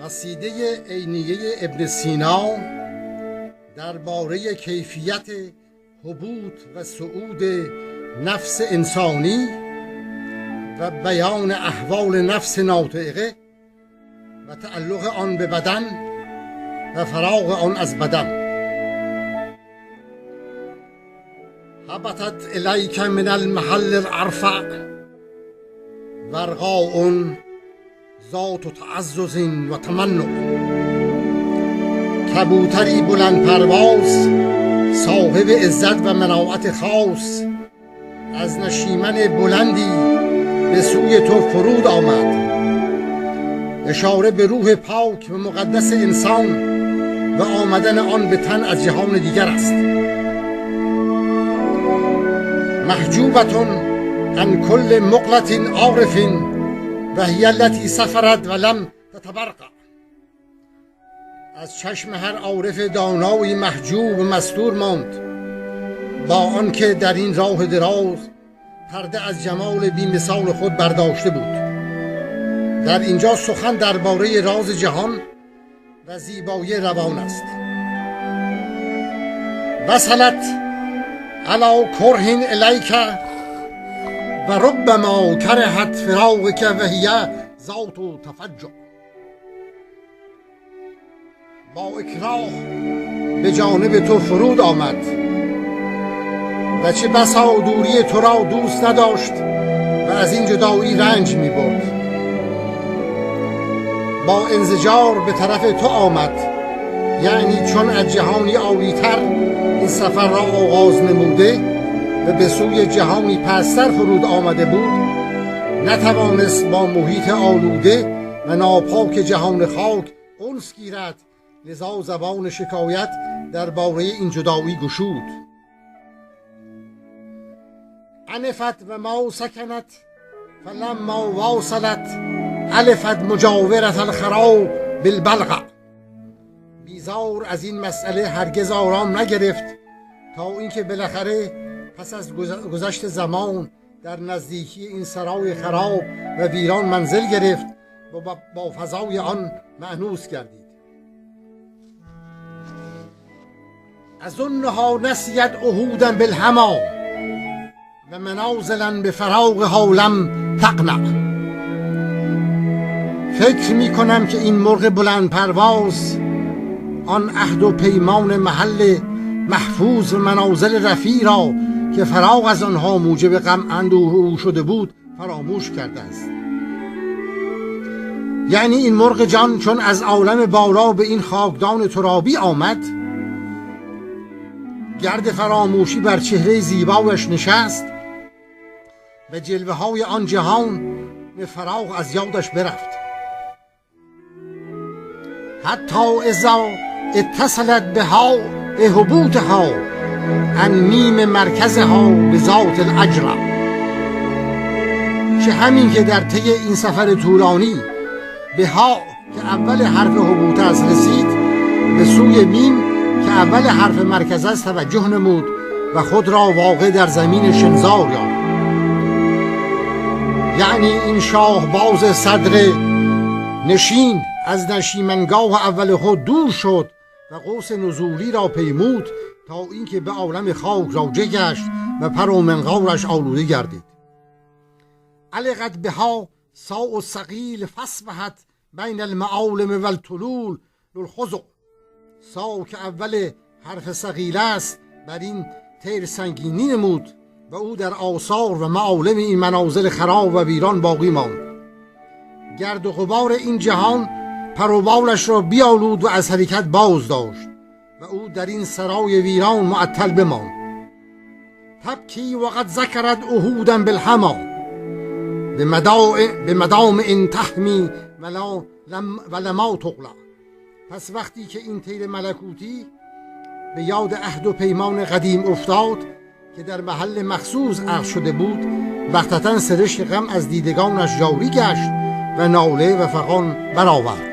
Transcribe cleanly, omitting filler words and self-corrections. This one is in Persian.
قصیده عینیه ابن سینا درباره کیفیت هبوط و صعود نفس انسانی و بیان احوال نفس ناطقه و تعلق آن به بدن و فراغ آن از بدن. هبطت الیک من المحل الارفع ورقاء ذات تعزز و تمنع. کبوتری بلند پرواز صاحب عزت و مناعت خاص از نشیمن بلندی به سوی تو فرود آمد. اشاره به روح پاک و مقدس انسان و آمدن آن به تن از جهان دیگر است. محجوبتون عن کل مقلت عارف و هی التي سفرت و لم تتبرقع. از چشم هر عارف دانایی محجوب و مستور ماند، با آنکه در این راه دراز پرده از جمال بی‌مثال خود برداشته بود. در اینجا سخن درباره راز جهان و زیبایی روان است. وصلت علی کره الیک و ربما کرهت فراقک و هی ذات تفجع. با اکراه به جانب تو فرود آمد و چه بسا دوری تو را دوست نداشت و از این جدایی رنج می برد. با انزجار به طرف تو آمد، یعنی چون از جهانی عالی‌تر این سفر را آغاز نموده و به سوی جهانی پستر فرود آمده بود، نتوانست با محیط آلوده و ناپاک جهان خاک انس گیرد، لذا زبان شکایت درباره این جدایی گشود. عنفت و ما سکنت فلما واصلت الفت مجاورت الخراب بالبلغ. بیزار از این مسئله هرگز آرام نگرفت تا اینکه بالاخره پس از گذشت زمان در نزدیکی این سرای خراب و ویران منزل گرفت و با فضای آن مأنوس گردید. اظنها نسیت عهودا بالهما و منازلا به فراغها لم تقنع. فکر می کنم که این مرغ بلند پرواز آن عهد و پیمان محل محفوظ و منازل رفیع را که فراغ از آنها موجب غم اندوه او شده بود فراموش کرده است. یعنی این مرغ جان چون از عالم بالا به این خاکدان ترابی آمد، گرد فراموشی بر چهره زیبایش نشست و جلوه های آن جهان به فراغ از یادش برفت. حتی اذا اتصلت بها هبوطها عن میم مرکزها به ذات الاجرا. چه همین که در طی این سفر طولانی به ها که اول حرف هبوط است رسید، به سوی میم که اول حرف مرکز است توجه نمود و خود را واقع در زمین شنزار یافت. یعنی این شاه باز صدر نشین از نشیمنگاه اول خود دور شد و قوس نزولی را پیمود تا اینکه به عالم خاک راجع گشت و پر و منقارش آلوده گردید. علقت بها ساء الثقیل فاصبحت بین المعالم و الطلول للخضع. ساء که اول حرف ثقیل است بر این طیر سنگینی نمود و او در آثار و معالم این منازل خراب و ویران باقی ماند. گرد و غبار این جهان پر و بالش را بیالود و از حرکت باز داشت و او در این سرای ویران معطل بماند. تبکی و قد ذکرت عهودا بالهما به مدام ان تحمی و لما تقلع. پس وقتی که این طیر ملکوتی به یاد عهد و پیمان قدیم افتاد که در محل مخصوص عقد شده بود، بغتتا سرشک غم از دیدگانش جاری گشت و ناله و فغان برآورد.